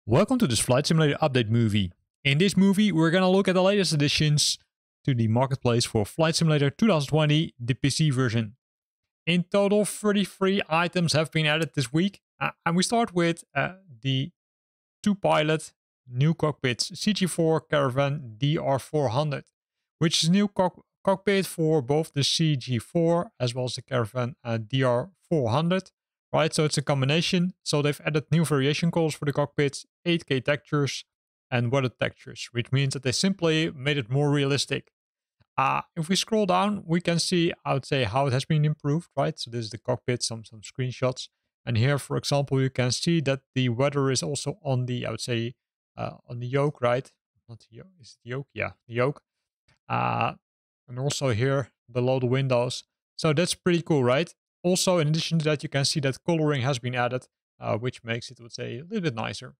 Welcome to this Flight Simulator update movie. In this movie, we're gonna look at the latest additions to the marketplace for Flight Simulator 2020, the PC version. In total, 33 items have been added this week, and we start with the two-pilot new cockpits CG4 Caravan DR400, which is a new cockpit for both the CG4 as well as the Caravan DR400. Right, so it's a combination. So they've added new variation colors for the cockpits, 8K textures and weathered textures, which means that they simply made it more realistic. If we scroll down, we can see, I would say, how it has been improved, right? So this is the cockpit, some screenshots. And here, for example, you can see that the weather is also on the, I would say, on the yoke, right? Not the yoke, is it the yoke? Yeah, the yoke. And also here, below the windows. So that's pretty cool, right? Also, in addition to that, you can see that coloring has been added, which makes it, I would say, a little bit nicer.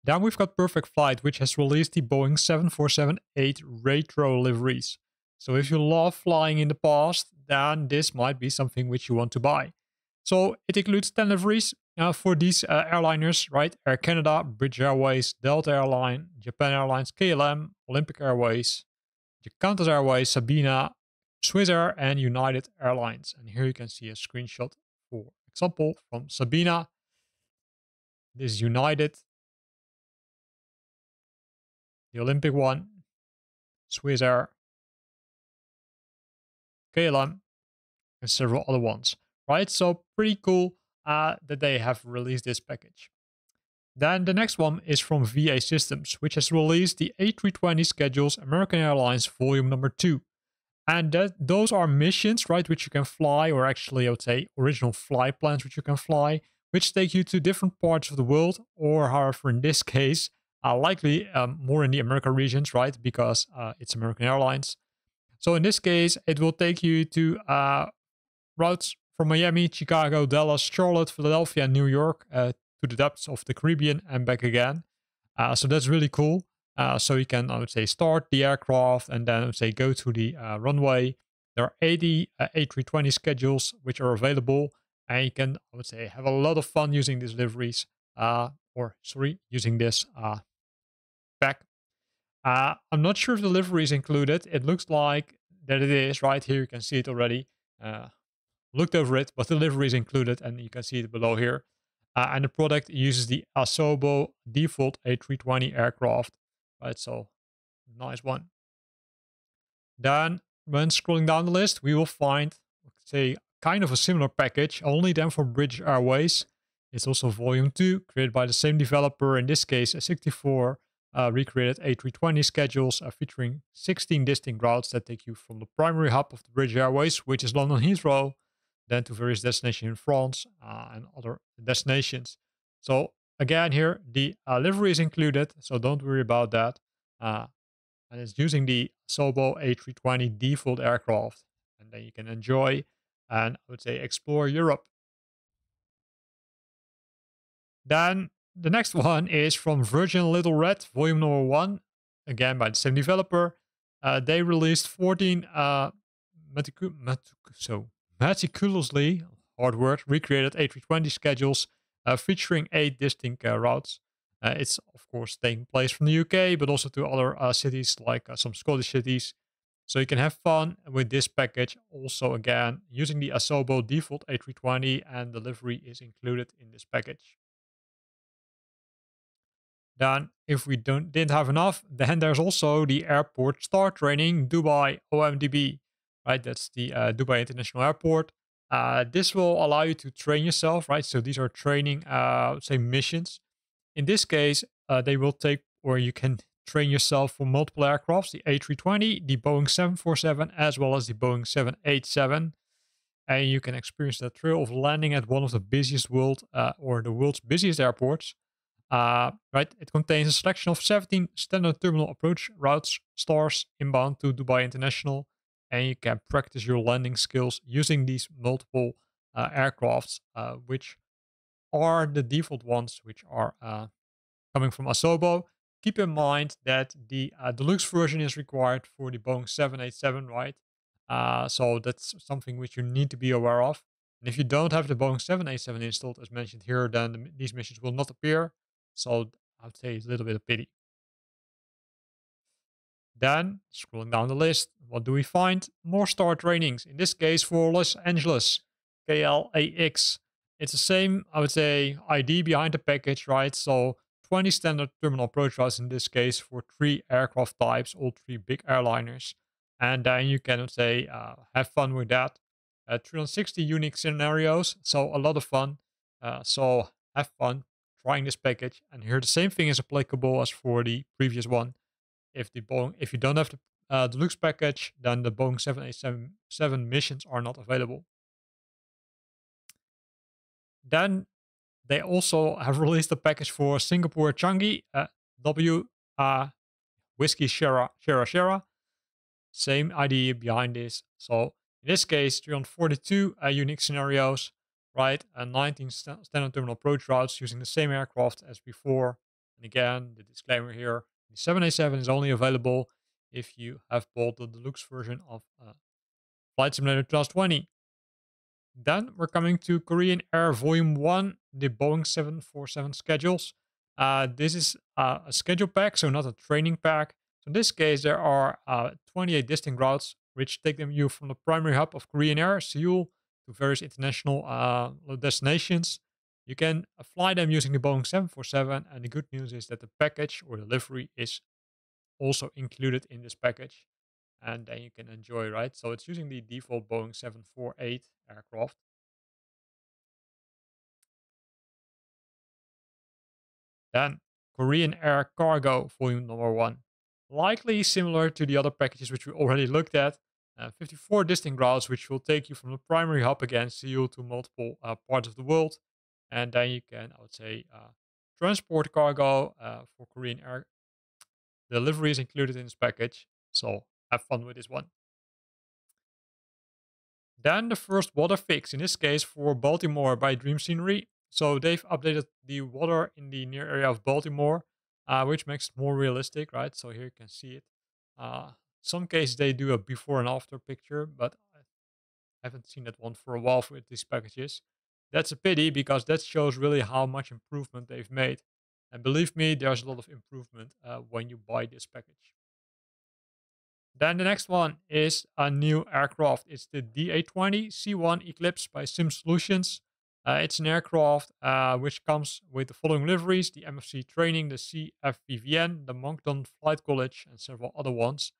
Then we've got Perfect Flight, which has released the Boeing 747-8 retro liveries. So if you love flying in the past, then this might be something which you want to buy. So it includes 10 liveries for these airliners, right? Air Canada, British Airways, Delta Airline, Japan Airlines, KLM, Olympic Airways, Qantas Airways, Sabina, Swiss Air and United Airlines. And here you can see a screenshot, for example, from Sabina. This is United, the Olympic one, Swiss Air, KLM, and several other ones. Right, so pretty cool that they have released this package. Then the next one is from VA Systems, which has released the A320 schedules American Airlines Volume Number 2. And those are missions, right, which you can fly, or actually, I would say, original flight plans which you can fly, which take you to different parts of the world, or however, in this case, likely more in the American regions, right, because it's American Airlines. So in this case, it will take you to routes from Miami, Chicago, Dallas, Charlotte, Philadelphia, and New York to the depths of the Caribbean and back again. So that's really cool. So you can, I would say, start the aircraft and then, I would say, go to the runway. There are 80 A320 schedules which are available, and you can, I would say, have a lot of fun using these liveries, using this pack. I'm not sure if the livery is included. It looks like that it is. Right here, you can see it already. Looked over it, but the livery is included, and you can see it below here. And the product uses the Asobo default A320 aircraft. Right, so nice one. Then, when scrolling down the list, we will find, say, kind of a similar package, only then for British Airways. It's also Volume 2, created by the same developer, in this case, a 64 recreated A320 schedules featuring 16 distinct routes that take you from the primary hub of the British Airways, which is London Heathrow, then to various destinations in France and other destinations. So again, here the livery is included, so don't worry about that. And it's using the Asobo A320 default aircraft, and then you can enjoy and, I would say, explore Europe. Then the next one is from Virgin Little Red, Volume Number 1, again by the same developer. They released 14 meticulously, hard word, recreated A320 schedules featuring 8 distinct routes. It's, of course, taking place from the UK, but also to other cities like some Scottish cities. So you can have fun with this package. Also, again, using the Asobo default A320, and the livery is included in this package. Then, if we didn't have enough, then there's also the Airport Star Training Dubai OMDB. Right, that's the Dubai International Airport. This will allow you to train yourself, right? So these are training, say, missions. In this case, they will take, or you can train yourself for multiple aircrafts, the A320, the Boeing 747, as well as the Boeing 787. And you can experience the thrill of landing at one of the busiest or the world's busiest airports. Right, it contains a selection of 17 standard terminal approach routes, stars inbound to Dubai International, and you can practice your landing skills using these multiple aircrafts, which are the default ones, which are coming from Asobo. keep in mind that the deluxe version is required for the Boeing 787, right? So that's something which you need to be aware of. And if you don't have the Boeing 787 installed, as mentioned here, then these missions will not appear. So I would say it's a little bit of pity. Then, scrolling down the list, what do we find? More star trainings. In this case, for Los Angeles, KLAX. It's the same, I would say, ID behind the package, right? So 20 standard terminal approach routes in this case for 3 aircraft types, all 3 big airliners. And then you can, say, have fun with that. 360 unique scenarios, so a lot of fun. So have fun trying this package. And here the same thing is applicable as for the previous one. If you don't have the deluxe package, then the Boeing 787 missions are not available. Then they also have released a package for Singapore Changi, W Whiskey Sierra. Same idea behind this. So in this case, 342 unique scenarios, right? And 19 standard terminal approach routes using the same aircraft as before. And again, the disclaimer here: the 787 is only available if you have bought the deluxe version of Flight Simulator 2020. Then we're coming to Korean Air Volume 1, the Boeing 747 schedules. This is a schedule pack, so not a training pack. So in this case, there are 28 distinct routes, which take you from the primary hub of Korean Air, Seoul, to various international destinations. You can fly them using the Boeing 747, and the good news is that the package or the livery is also included in this package. And then you can enjoy, right? So it's using the default Boeing 748 aircraft. Then Korean Air Cargo Volume Number 1. Likely similar to the other packages which we already looked at. 54 distinct routes which will take you from the primary hub again, Seoul, to multiple parts of the world. And then you can, I would say, transport cargo for Korean Air. Delivery is included in this package. So have fun with this one. Then the first water fix, in this case for Baltimore by Dream Scenery. So they've updated the water in the near area of Baltimore, which makes it more realistic, right? So here you can see it. Some cases they do a before and after picture, but I haven't seen that one for a while with these packages. That's a pity because that shows really how much improvement they've made. And believe me, there's a lot of improvement when you buy this package. Then the next one is a new aircraft. It's the DA20 C1 Eclipse by Sim Solutions. It's an aircraft which comes with the following liveries: the MFC Training, the CFVVN, the Moncton Flight College, and several other ones.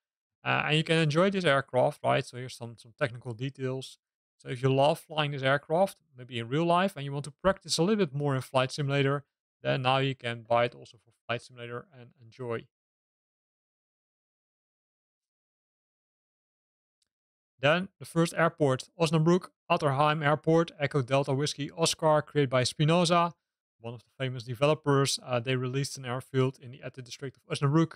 And you can enjoy this aircraft, right? So here's some technical details. So if you love flying this aircraft, maybe in real life, and you want to practice a little bit more in Flight Simulator, then now you can buy it also for Flight Simulator and enjoy. Then the first airport, Osnabrück Otterheim Airport, Echo Delta Whiskey Oscar, created by Spinoza, one of the famous developers. They released an airfield in the Ette district of Osnabrück.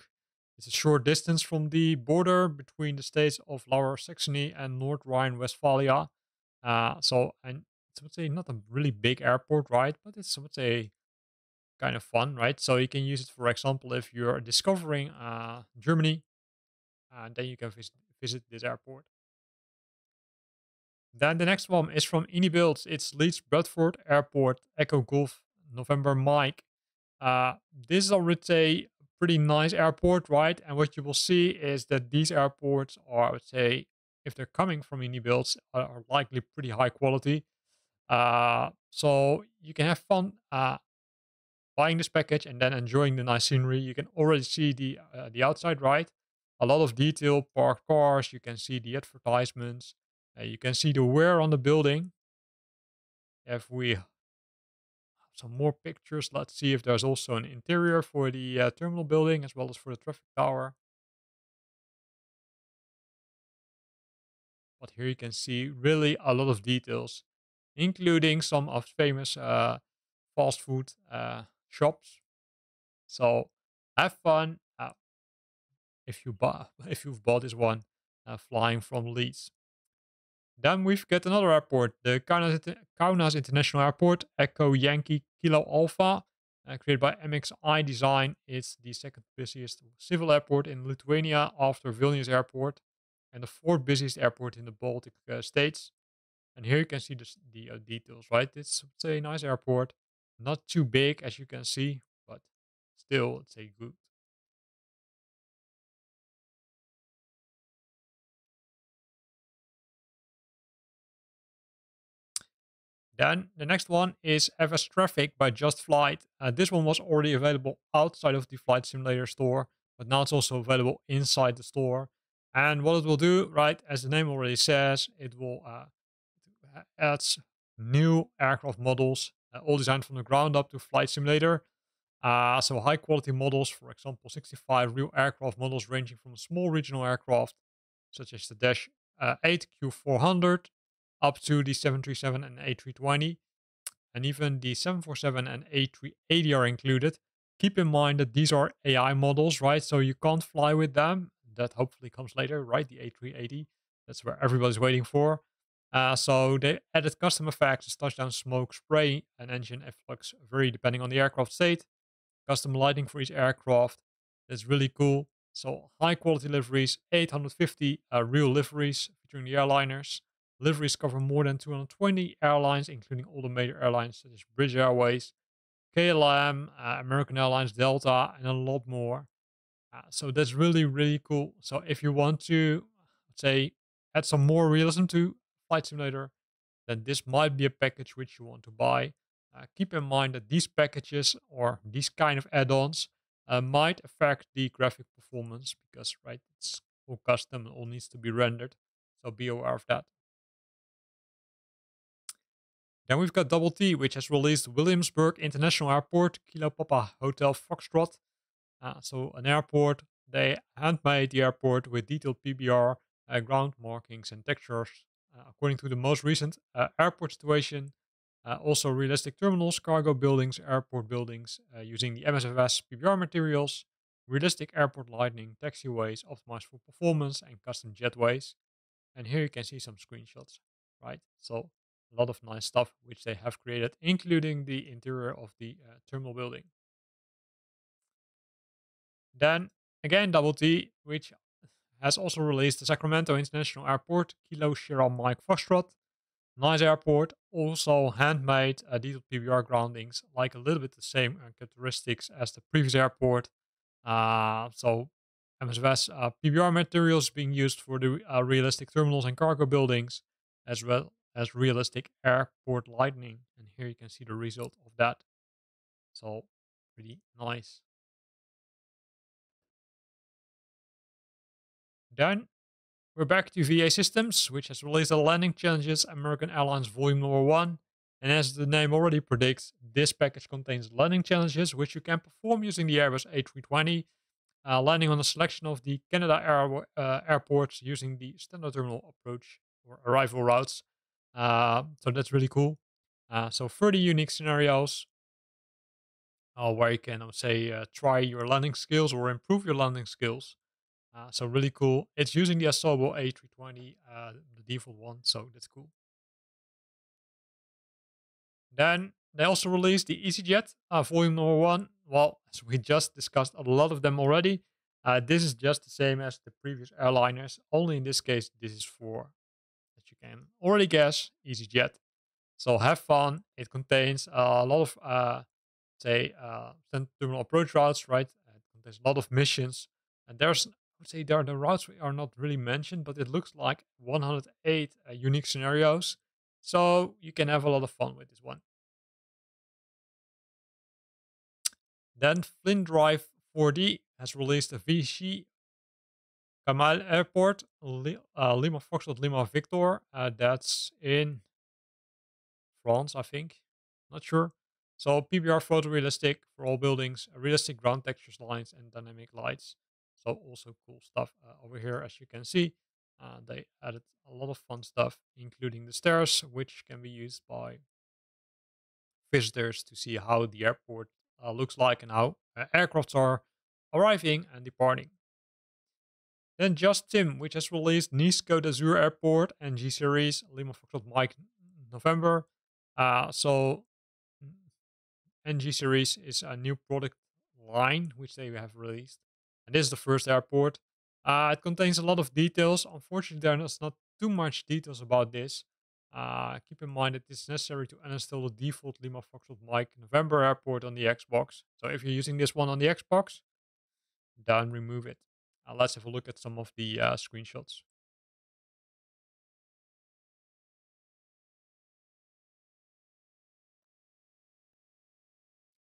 It's a short distance from the border between the states of Lower Saxony and North Rhine-Westphalia. And it's, I would say, not a really big airport, right? But it's, I would say, kind of fun, right? So you can use it, for example, if you're discovering Germany, and then you can visit this airport. Then the next one is from Inibuild. It's Leeds Bradford Airport, Echo Golf, November Mike. This is, I would say, a pretty nice airport, right? And what you will see is that these airports are, I would say, if they're coming from Inibuilds, are likely pretty high quality. So you can have fun buying this package and then enjoying the nice scenery. You can already see the outside, right? A lot of detail, parked cars. You can see the advertisements. You can see the wear on the building. If we have some more pictures, let's see if there's also an interior for the terminal building as well as for the traffic tower. But here you can see really a lot of details, including some of famous fast food shops. So have fun if you've bought this one flying from Leeds. Then we've got another airport, the Kaunas International Airport, Echo Yankee Kilo Alpha. created by MXI Design. It's the second busiest civil airport in Lithuania after Vilnius Airport and the fourth busiest airport in the Baltic states. And here you can see the details, right? It's a nice airport, not too big as you can see, but still it's a good. Then the next one is FS Traffic by Just Flight. This one was already available outside of the Flight Simulator store, but now it's also available inside the store. And what it will do, right, as the name already says, it will adds new aircraft models, all designed from the ground up to Flight Simulator. So high quality models, for example, 65 real aircraft models ranging from small regional aircraft, such as the Dash 8 Q400, up to the 737 and A320, and even the 747 and A380 are included. Keep in mind that these are AI models, right? So you can't fly with them. That hopefully comes later, right? The A380. That's where everybody's waiting for. So they added custom effects, as touchdown smoke, spray, and engine efflux, vary depending on the aircraft state. Custom lighting for each aircraft. That's really cool. So high quality liveries, 850 real liveries featuring the airliners. Liveries cover more than 220 airlines, including all the major airlines such as British Airways, KLM, American Airlines, Delta, and a lot more. So that's really, really cool. So if you want to, let's say, add some more realism to Flight Simulator, then this might be a package which you want to buy. Keep in mind that these packages or these kind of add-ons might affect the graphic performance because, right, it's all custom and all needs to be rendered. So be aware of that. Then we've got Double T, which has released Williamsburg International Airport, Kilo Papa Hotel Foxtrot. So an airport, they handmade the airport with detailed PBR, ground markings and textures according to the most recent airport situation. Also realistic terminals, cargo buildings, airport buildings using the MSFS PBR materials, realistic airport lighting, taxiways optimized for performance and custom jetways. And here you can see some screenshots, right? So a lot of nice stuff which they have created, including the interior of the terminal building. Then again, Double T, which has also released the Sacramento International Airport, Kilo Sierra Mike Foxtrot. Nice airport, also handmade detailed PBR groundings, like a little bit the same characteristics as the previous airport. So MSFS PBR materials being used for the realistic terminals and cargo buildings, as well as realistic airport lighting. And here you can see the result of that. So pretty nice. Then we're back to VA Systems, which has released the Landing Challenges American Airlines Volume Number 1. And as the name already predicts, this package contains landing challenges which you can perform using the Airbus A320, landing on a selection of the Canada airports using the standard terminal approach or arrival routes. So that's really cool. So 30 unique scenarios where you can, say, try your landing skills or improve your landing skills. So really cool. It's using the Asobo A320, the default one, so that's cool. Then they also released the EasyJet Volume Number 1. Well, as we just discussed a lot of them already, this is just the same as the previous airliners. Only in this case, this is for, as you can already guess, EasyJet. So have fun. It contains a lot of, say, standard terminal approach routes, right? It contains a lot of missions. And there's, I would say, there the routes are not really mentioned, but it looks like 108 unique scenarios. So you can have a lot of fun with this one. Then Flint Drive 4D has released a Vichy Kamal Airport, Lima Foxtrot Lima Victor. That's in France, I think. Not sure. So PBR photorealistic for all buildings, realistic ground textures, lines, and dynamic lights. So also cool stuff over here, as you can see. They added a lot of fun stuff, including the stairs, which can be used by visitors to see how the airport looks like and how aircrafts are arriving and departing. Then Just Tim, which has released Nice Côte d'Azur Airport and G Series Lima Foxtrot Mike November. So NG series is a new product line which they have released. And this is the first airport. It contains a lot of details. Unfortunately, there's not too much details about this. Keep in mind that it's necessary to uninstall the default Lima Foxtrot Mike November airport on the Xbox. So if you're using this one on the Xbox, then remove it. Let's have a look at some of the screenshots.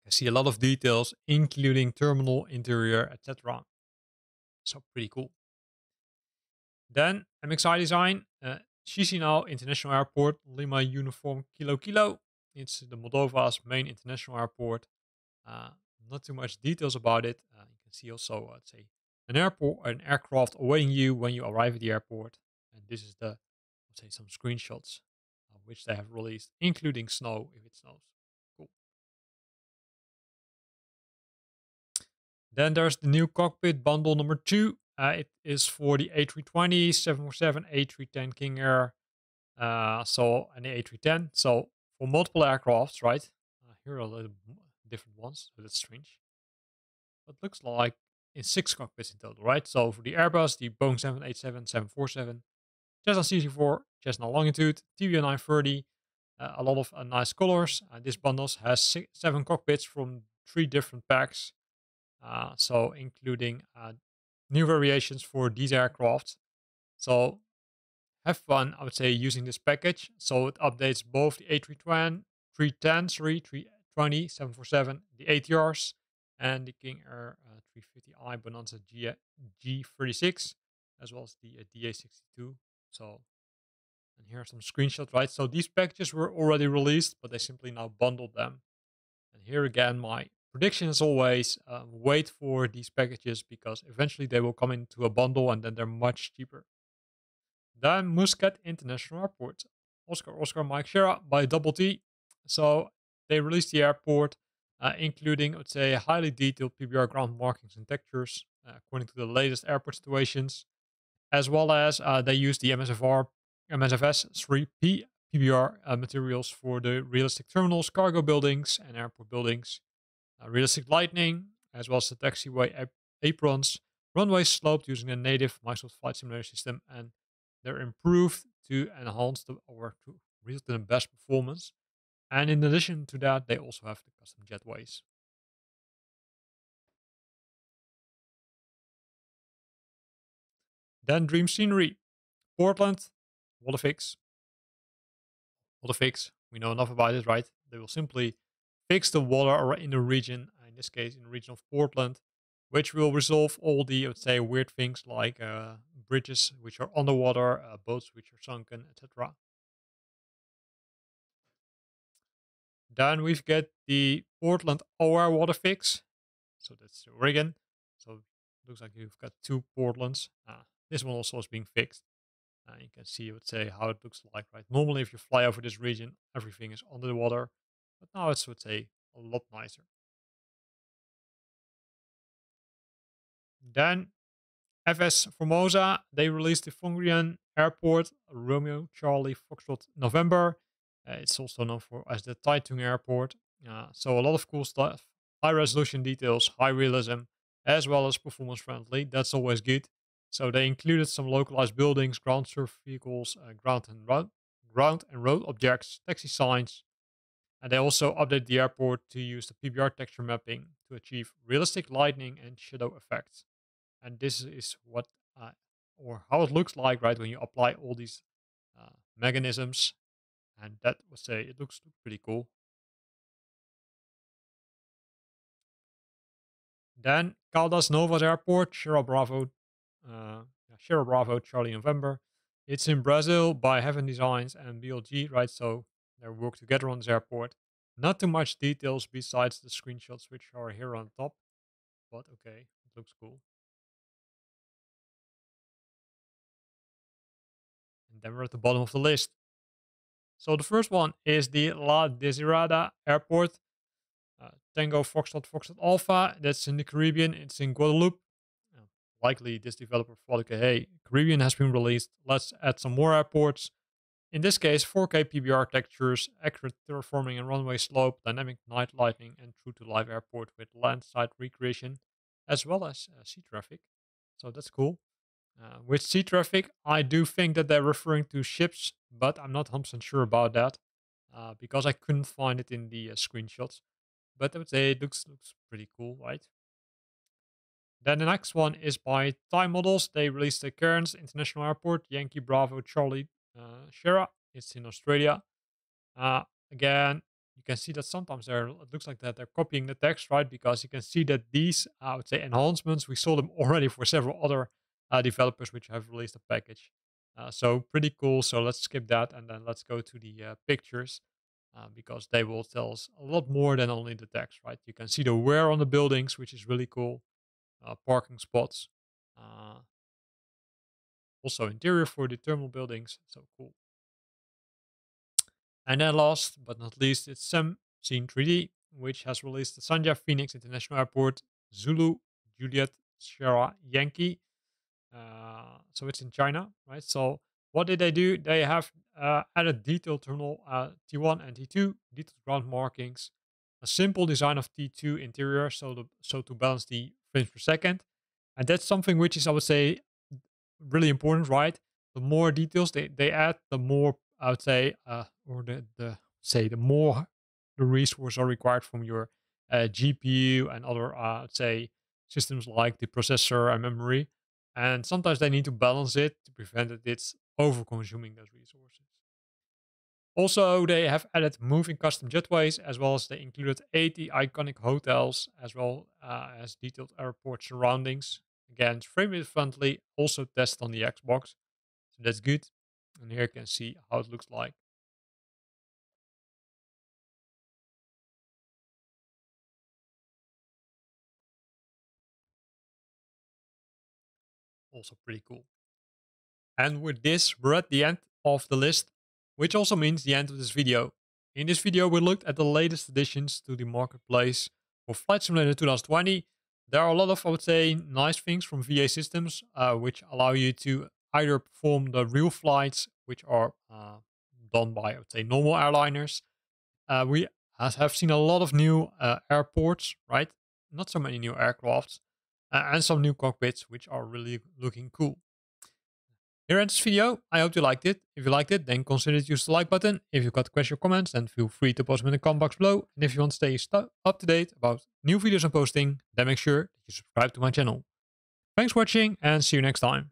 I see a lot of details, including terminal, interior, etc. So pretty cool. Then MXI design, Chisinau International Airport, Lima Uniform Kilo Kilo. It's the Moldova's main international airport. Uh, not too much details about it. You can see also, let's say, an aircraft awaiting you when you arrive at the airport. And this is the, let's say, some screenshots which they have released, including snow if it snows. Cool. Then there's the new cockpit bundle number 2. It is for the A320, 747, A310 King Air, and the A310. So for multiple aircrafts, right? Here are a little different ones, so that's strange. But looks like in 6 cockpits in total, right? So for the Airbus, the Boeing 787, 747, Cessna CC4, Cessna Longitude, TBO 930, a lot of nice colors. This bundles has 7 cockpits from 3 different packs. So including new variations for these aircraft. So have fun, I would say, using this package. So it updates both the A320, 310, 320, 747, the ATRs, and the King Air 350i Bonanza G36, as well as the DA62. So, and here are some screenshots, right? So these packages were already released, but they simply now bundled them. And here again, my prediction is always wait for these packages because eventually they will come into a bundle and then they're much cheaper. Then Muscat International Airport. Oscar Mike Shera by Double T. So they released the airport, including, let's say, highly detailed PBR ground markings and textures, according to the latest airport situations, as well as they use the MSFS 3P PBR materials for the realistic terminals, cargo buildings, and airport buildings. Realistic lighting, as well as the taxiway aprons, runways sloped using the native Microsoft Flight Simulator system, and they're improved to enhance or to result in the best performance. And in addition to that, they also have the custom jetways. Then Dream Scenery, Portland, what a fix. What a fix. We know enough about it, right? They will simply fix the water in the region, in this case, in the region of Portland, which will resolve all the, let's say, weird things like bridges which are underwater, boats which are sunken, etc. Then we've got the Portland OR water fix. So that's Oregon. So looks like you've got 2 Portlands. This one also is being fixed. You can see, I would say, how it looks like, right? Normally, if you fly over this region, everything is under the water. But now it's, I would say, a lot nicer. Then FS Formosa, they released the Fongrian Airport, Romeo Charlie Foxtrot November. It's also known for as the Taitung Airport. So a lot of cool stuff. High resolution details, high realism, as well as performance friendly. That's always good. So they included some localized buildings, ground surf vehicles, ground and road objects, taxi signs, and they also updated the airport to use the PBR texture mapping to achieve realistic lighting and shadow effects. And this is what or how it looks like, right, when you apply all these mechanisms. And that would say it looks pretty cool. Then Caldas Novas Airport, Sierra Bravo, Charlie November. It's in Brazil by Heaven Designs and BLG, right? So they work together on this airport. Not too much details besides the screenshots which are here on top, but okay, it looks cool. And then we're at the bottom of the list. So the first one is the La Desirada Airport. Tango Foxtrot Foxtrot Alpha. That's in the Caribbean. It's in Guadeloupe. Likely this developer thought, okay, hey, Caribbean has been released. Let's add some more airports. In this case, 4K PBR textures, accurate terraforming and runway slope, dynamic night lighting, and true to life airport with landside recreation, as well as sea traffic. So that's cool. With sea traffic, I do think that they're referring to ships, but I'm not 100% sure about that because I couldn't find it in the screenshots. But I would say it looks pretty cool, right? Then the next one is by Time Models. They released the Cairns International Airport, Yankee Bravo Charlie Sierra. It's in Australia. Uh, Again, you can see that sometimes it looks like that they're copying the text, right? Because you can see that these, I would say, enhancements, we saw them already for several other developers which have released a package. So pretty cool. So let's skip that and then let's go to the pictures because they will tell us a lot more than only the text, right? You can see the wear on the buildings, which is really cool. Parking spots. Uh, Also interior for the terminal buildings. So cool. And then last but not least, it's Sam Scene 3D, which has released the Sanja Phoenix International Airport, Zulu, Juliet, Sierra, Yankee. So it's in China, right? So what did they do? They have added detailed terminal T1 and T2, detailed ground markings, a simple design of T2 interior, so to balance the frames per second, and that's something which is, I would say, really important, right? The more details they add, the more I would say, or the say the more the resources are required from your GPU and other, I'd say, systems like the processor and memory. And sometimes they need to balance it to prevent that it's over consuming those resources. Also, they have added moving custom jetways as well as they included 80 iconic hotels as well as detailed airport surroundings. Again, it's frame rate friendly, also tested on the Xbox, so that's good. And here you can see how it looks like. Also pretty cool. And with this, we're at the end of the list, which also means the end of this video. In this video, we looked at the latest additions to the marketplace for Flight Simulator 2020. There are a lot of, I would say, nice things from VA systems, which allow you to either perform the real flights, which are done by, I would say, normal airliners. We have seen a lot of new airports, right? Not so many new aircrafts, and some new cockpits, which are really looking cool. Here ends this video. I hope you liked it. If you liked it, then consider to use the like button. If you've got questions or comments, then feel free to post them in the comment box below. And if you want to stay up to date about new videos I'm posting, then make sure that you subscribe to my channel. Thanks for watching and see you next time.